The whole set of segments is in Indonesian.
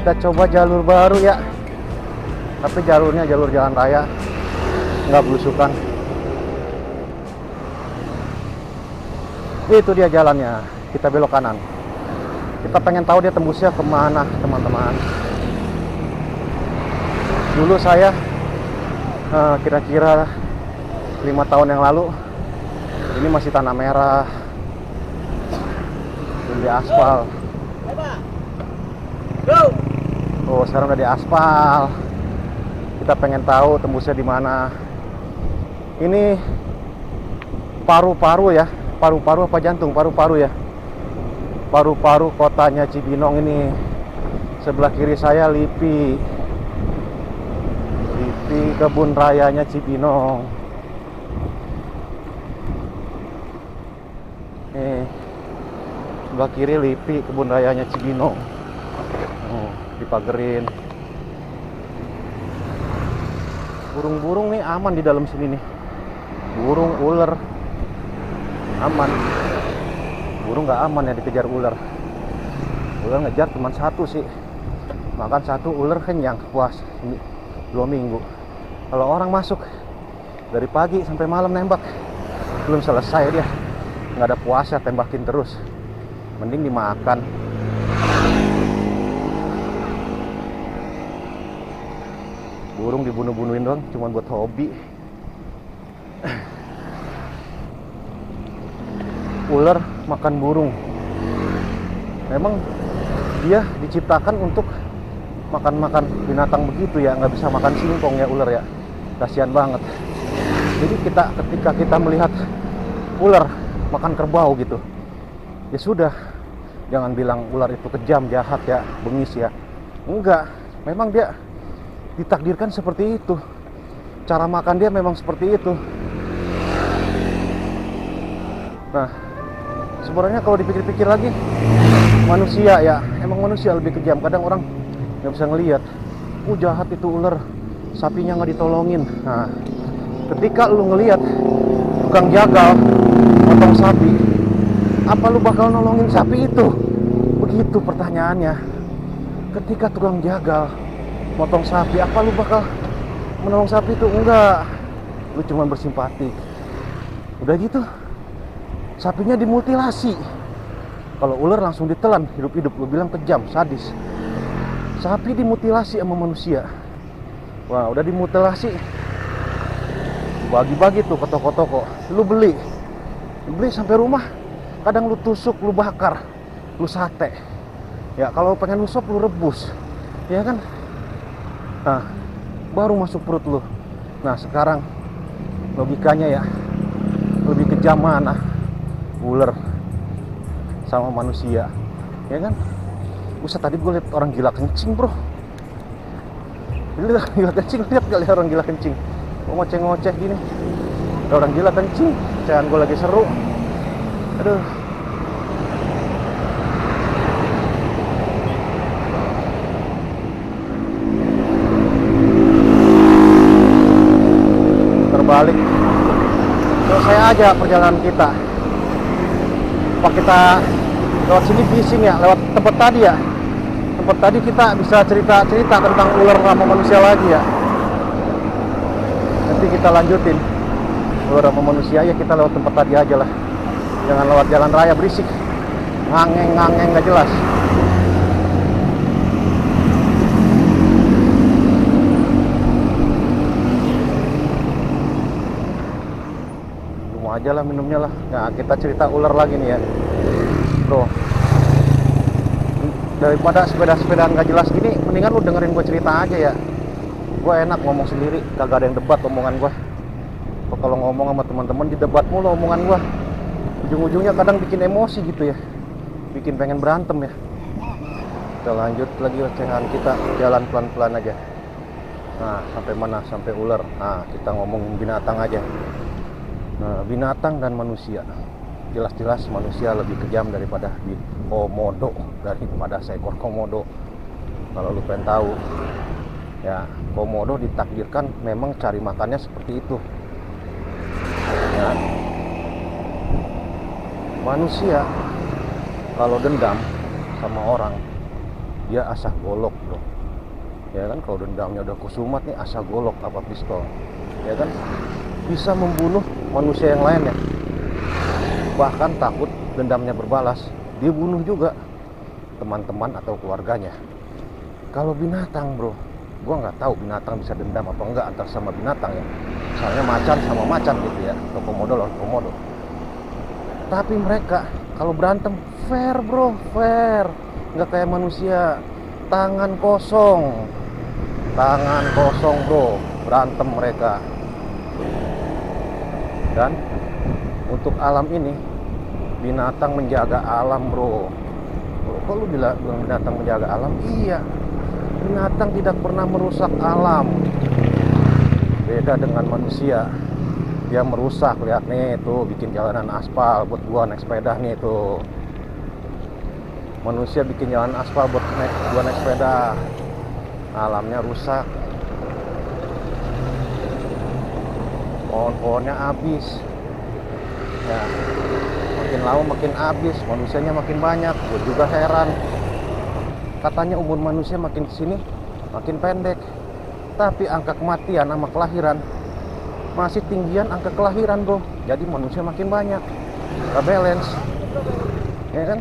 Kita coba jalur baru ya, tapi jalurnya jalur jalan raya, nggak belusukan. Itu dia jalannya, kita belok kanan. Kita pengen tahu dia tembusnya kemana, teman-teman. Dulu saya kira-kira 5 tahun yang lalu, ini masih tanah merah, belum di aspal. Oh, sekarang udah di aspal. Kita pengen tahu tembusnya di mana. Ini paru-paru ya, paru-paru apa jantung? Paru-paru ya. Paru-paru kotanya Cibinong ini. Sebelah kiri saya LIPI. LIPI kebun rayanya Cibinong. Sebelah kiri LIPI kebun rayanya Cibinong. Dipagerin. Burung-burung nih aman di dalam sini nih. Burung, ular aman. Burung nggak aman ya dikejar ular. Ular ngejar cuma satu sih. Makan satu ular kenyang, puas. 2 minggu. Kalau orang masuk dari pagi sampai malam nembak, belum selesai dia. Nggak ada puasa, tembakin terus. Mending dimakan. Burung dibunuh-bunuhin doang, cuma buat hobi. Ular makan burung. Memang dia diciptakan untuk makan-makan binatang begitu ya, nggak bisa makan singkong ya ular ya. Kasihan banget. Jadi ketika kita melihat ular makan kerbau gitu, ya sudah, jangan bilang ular itu kejam, jahat ya, bengis ya. Enggak, memang dia ditakdirkan seperti itu. Cara makan dia memang seperti itu. Nah, sebenarnya kalau dipikir-pikir lagi, manusia ya, emang manusia lebih kejam. Kadang orang nggak bisa ngelihat, jahat itu ular, sapinya nggak ditolongin. Nah, ketika lu ngelihat tukang jagal potong sapi, apa lu bakal nolongin sapi itu? Begitu pertanyaannya. Ketika tukang jagal motong sapi, apa lu bakal menolong sapi itu? Enggak, lu cuma bersimpati. Udah gitu, sapinya dimutilasi. Kalau ular langsung ditelan hidup-hidup, lu bilang kejam, sadis. Sapi dimutilasi sama manusia. Wah, udah dimutilasi, bagi-bagi tuh ke toko-toko. Lu beli sampai rumah. Kadang lu tusuk, lu bakar, lu sate. Ya, kalau pengen lu sop, lu rebus, ya kan? Nah, baru masuk perut lu. Nah, sekarang logikanya ya, lebih kejam mana ular sama manusia, ya kan? Buset, tadi gue liat orang gila kencing, bro. Lihat gila kencing, lihat kali orang gila kencing. Gue ngoceh-ngoceh gini, ada orang gila kencing, jangan gue lagi seru. Aduh. Terbalik. Terus saya aja perjalanan kita. Apa kita lewat sini bising ya, lewat tempat tadi ya. Tempat tadi kita bisa cerita-cerita tentang ular sama manusia lagi ya. Nanti kita lanjutin ular sama manusia ya, kita lewat tempat tadi aja lah. Jangan lewat jalan raya berisik, ngangeng nggak jelas. Cuma aja lah minumnya lah. Nah, kita cerita ular lagi nih ya, bro. Daripada sepeda-sepedaan nggak jelas gini, mendingan lu dengerin gue cerita aja ya. Gue enak ngomong sendiri, kagak ada yang debat omongan gue. Kalau ngomong sama teman-teman didebat mulu omongan gue, ujung-ujungnya kadang bikin emosi gitu ya, bikin pengen berantem ya. Kita lanjut lagi ocehan kita, jalan pelan-pelan aja. Nah, sampai mana? Sampai ular. Nah, kita ngomongin binatang aja. Nah, binatang dan manusia, jelas-jelas manusia lebih kejam daripada komodo, daripada seekor komodo. Kalau lu pengen tahu ya, komodo ditakdirkan memang cari makannya seperti itu ya. Manusia kalau dendam sama orang dia asah golok bro. Ya kan, kalau dendamnya udah kusumat nih, asah golok apa pistol, ya kan, bisa membunuh manusia yang lain ya. Bahkan takut dendamnya berbalas, dia bunuh juga teman-teman atau keluarganya. Kalau binatang bro, gua nggak tahu binatang bisa dendam apa enggak antar sama binatang ya. Misalnya macan sama macan gitu ya, atau komodo lawan komodo. Tapi mereka kalau berantem fair bro, fair. Nggak kayak manusia, tangan kosong bro, berantem mereka. Dan untuk alam ini, binatang menjaga alam bro. Kok lu bilang binatang menjaga alam? Iya, binatang tidak pernah merusak alam. Beda dengan manusia, dia merusak. Lihat nih tuh, bikin jalanan aspal buat gua naik sepeda nih tuh. Manusia bikin jalan aspal buat gua naik sepeda, alamnya rusak. Pohon-pohonnya habis ya, makin lama makin habis, manusianya makin banyak. Gue juga heran, katanya umur manusia makin kesini makin pendek, tapi angka kematian sama kelahiran masih tinggian angka kelahiran bro. Jadi manusia makin banyak, gak balance, ya kan.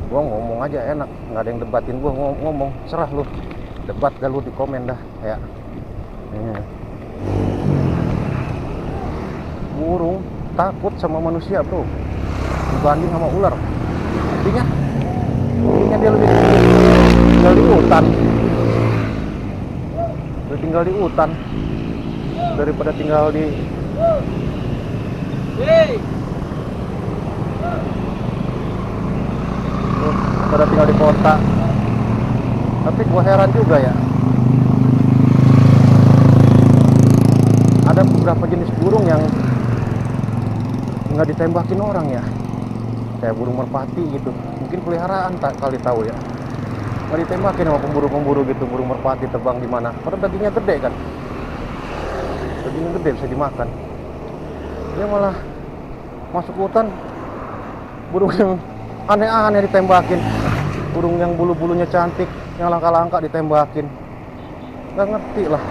Gua ngomong aja enak, nggak ada yang debatin gua, ngomong serah lu, debat gak lu di komen dah ya. Burung takut sama manusia bro dibanding sama ular. Artinya dia lebih tinggal di hutan, daripada tinggal di kota. Tapi gua heran juga ya, ada beberapa jenis burung yang nggak ditembakin orang ya, kayak burung merpati gitu, mungkin peliharaan kali tahu ya, nggak ditembakin sama pemburu gitu. Burung merpati terbang di mana, padahal dagingnya gede kan, dagingnya gede bisa dimakan. Dia malah masuk hutan, burung yang aneh-aneh ditembakin, burung yang bulu-bulunya cantik, yang langka-langka ditembakin. Nggak ngerti lah.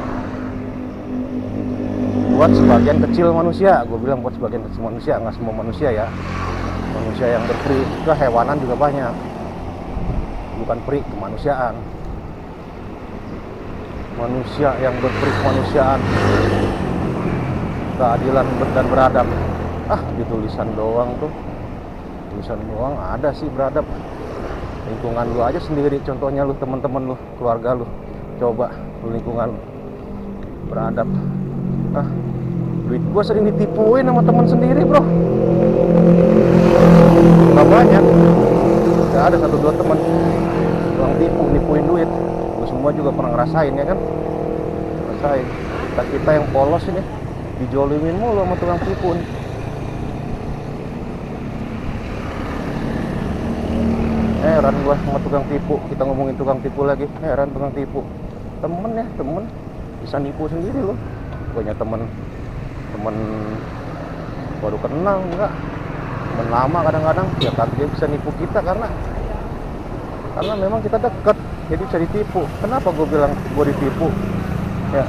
Buat sebagian kecil manusia, gue bilang buat sebagian kecil manusia, nggak semua manusia ya. Manusia yang berperi, kehewanan juga banyak, bukan peri kemanusiaan. Manusia yang berperi kemanusiaan, keadilan dan beradab. Di tulisan doang tuh, tulisan doang ada sih beradab. Lingkungan lu aja sendiri, contohnya lu, teman-teman lu, keluarga lu, coba lu lingkungan lu beradab. Duit gua sering ditipuin sama teman sendiri bro, nggak banyak, nggak ada 1-2 teman yang nipuin duit. Gua semua juga pernah ngerasain ya kan, ngerasain. Kita yang polos ini dijolimin mulu sama tukang tipu nih. Heran gua sama tukang tipu. Kita ngomongin tukang tipu lagi, heran tukang tipu. Temen bisa nipu sendiri loh. Punya temen baru kenal enggak, temen lama kadang-kadang ya kan, dia bisa nipu kita karena memang kita deket, jadi bisa ditipu. Kenapa gue bilang gue ditipu ya,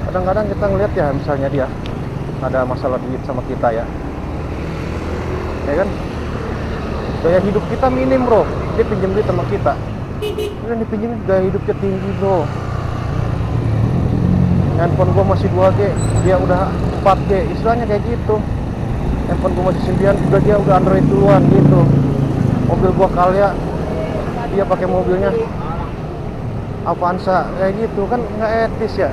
kadang-kadang kita ngeliat ya, misalnya dia ada masalah duit sama kita ya kan, gaya hidup kita minim bro, dia pinjam duit sama kita, udah dipinjemin, gaya hidupnya tinggi bro. Handphone gua masih 2G, dia udah 4G, istilahnya kayak gitu. Handphone gua masih 9, dia udah Android duluan gitu. Mobil gua Calya, dia pakai mobilnya Avanza, kayak gitu kan, nggak etis ya,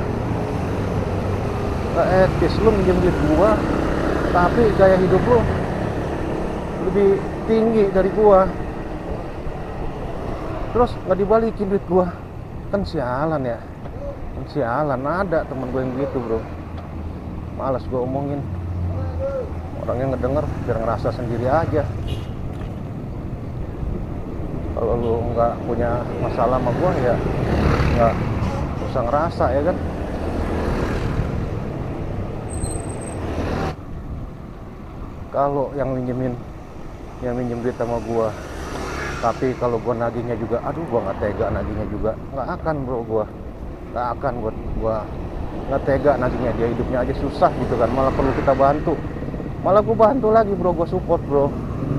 nggak etis. Lu minjem duit gua, tapi gaya hidup lu lebih tinggi dari gua, terus nggak dibalikin duit gua, kan sialan ya. Sialan, ada temen gue yang gitu bro. Malas gue omongin, orangnya ngedenger biar ngerasa sendiri aja. Kalau lu nggak punya masalah sama gue ya nggak usah ngerasa ya kan. Kalau yang minjem duit sama gue Tapi kalau gue nagihnya juga, aduh gue nggak tega nagihnya juga, nggak akan bro, gue nggak akan, gue nggak tega nagihnya. Dia hidupnya aja susah gitu kan, malah perlu kita bantu, malah gue bantu lagi bro, gue support bro,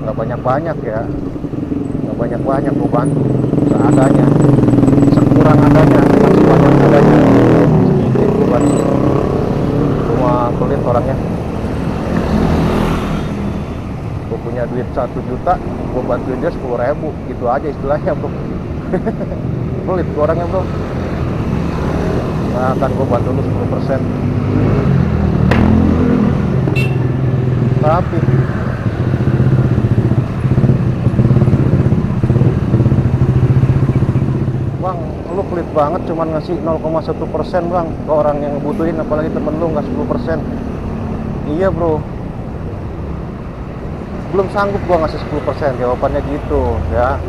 nggak banyak ya, nggak banyak gue bantu seadanya, sekurang adanya, dengan sebanyak adanya, sedikit gue bantu. Cuma pelit orangnya. Gue punya duit 1 juta, gue bantuin dia 10.000, gitu aja istilahnya bro. Pelit gue orangnya bro. Nah kan gue bantu lu 10%. Tapi bang, lu pelit banget cuman ngasih 0,1% bang ke orang yang ngebutuhin, apalagi temen lu nggak 10%. Iya bro, belum sanggup gua ngasih 10%, jawabannya gitu ya.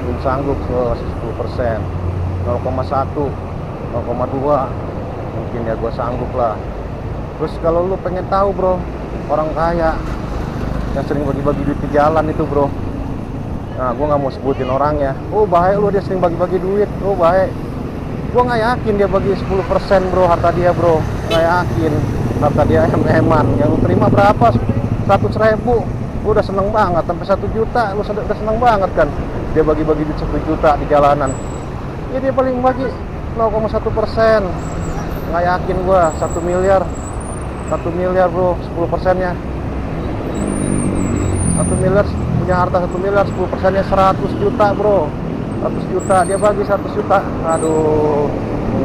Belum sanggup gua ngasih 10%. 0,1, 0,2 mungkin ya gua sanggup lah. Terus kalau lu pengen tahu bro, orang kaya yang sering bagi-bagi duit ke jalan itu bro, nah gua nggak mau sebutin orangnya. Oh bahaya lu, dia sering bagi-bagi duit. Oh bahaya. Gua nggak yakin dia bagi 10% bro harta dia bro, nggak yakin. Harta dia em-eman, yang lu terima berapa? 100.000. Gue udah seneng banget, sampai 1 juta lu udah seneng banget kan. Dia bagi-bagi duit 1 juta di jalanan, ya dia paling bagi 0,1%. Nggak yakin gue 1 miliar bro, 10%-nya 1 miliar, punya harta 1 miliar, 10%-nya 100 juta bro. 100 juta, dia bagi 100 juta. Aduh,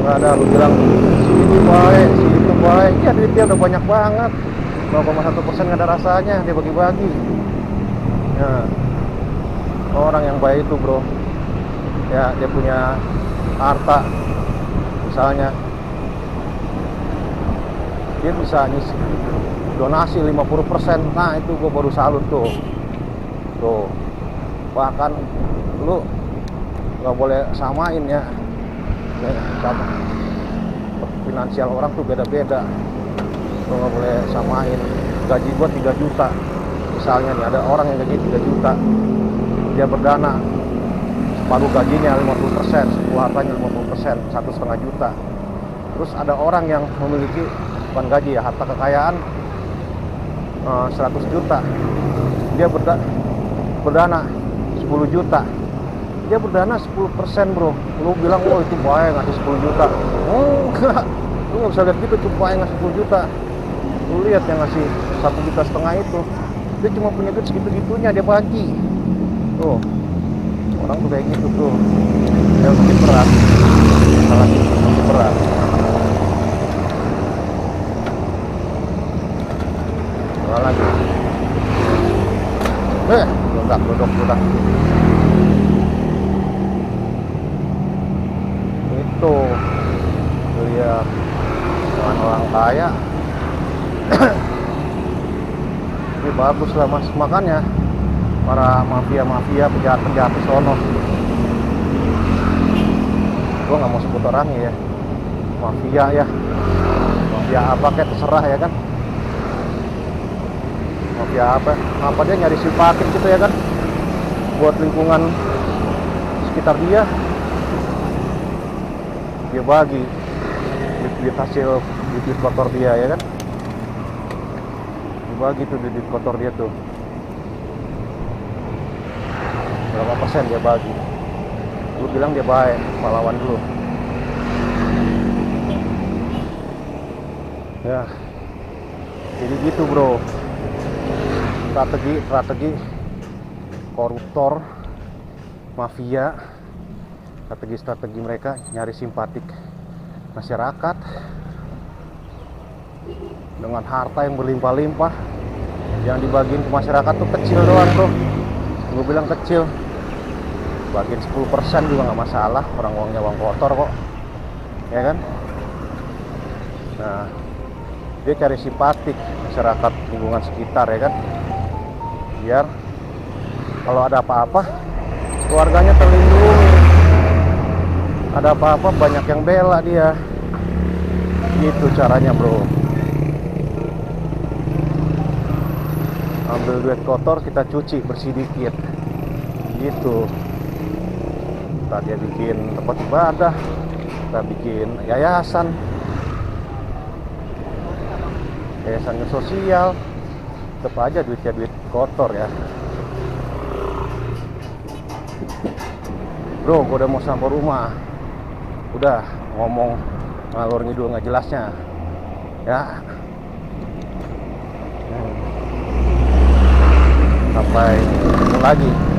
nggak ada. Lu bilang si ini baik, si itu baik, ya duit dia udah banyak banget. 0,1% nggak ada rasanya, dia bagi-bagi. Ya, orang yang baik itu bro, ya dia punya harta, misalnya dia bisa ngisi donasi 50%. Nah itu gue baru salut tuh. Bahkan lu nggak boleh samain ya, sama finansial orang tuh beda-beda. Lu nggak boleh samain. Gaji gua 3 juta misalnya nih, ada orang yang gaji 3 juta, dia berdana separuh gajinya 50%, separuh hartanya 50%, 1,5 juta. Terus ada orang yang memiliki, bukan gaji ya, harta kekayaan 100 juta, dia berdana 10 juta, dia berdana 10% bro. Lu bilang oh itu baik ngasih 10 juta, enggak, lu nggak bisa lihat gitu, itu baik ngasih 10 juta. Lu lihat yang ngasih 1,5 juta itu, dia cuma punya duit segitu-gitunya, dia bagi tuh. Orang tuh kayak gitu tuh, ya makin berat, malah makin berat. Malah lagi duduk itu lihat orang kaya. Ini bagus lah mas, makanya para mafia penjahat di sono, gua nggak mau sebut orangnya ya, mafia apa kayak terserah ya kan, mafia apa dia nyari simpatik gitu ya kan, buat lingkungan sekitar dia bagi duit hasil duit kotor dia ya kan, dibagi tuh duit kotor dia tuh, berapa persen dia bagi. Lu bilang dia baik, pahlawan dulu ya. Jadi gitu bro, strategi koruptor, mafia, strategi mereka nyari simpatik masyarakat dengan harta yang berlimpah-limpah. Yang dibagiin ke masyarakat tuh kecil doang bro, gue bilang kecil. Bagiin 10% juga nggak masalah, orang uangnya uang kotor kok ya kan. Nah dia cari simpatik masyarakat lingkungan sekitar ya kan, biar kalau ada apa-apa keluarganya terlindungi, ada apa-apa banyak yang bela dia. Gitu caranya bro. Ambil duit kotor kita cuci bersih dikit, gitu. Kita dia bikin tempat ibadah, kita bikin yayasan sosial, tetap aja duitnya duit kotor ya. Bro, gue udah mau sampai rumah, udah ngomong ngalor ngidul nggak jelasnya ya. Sampai ketemu lagi.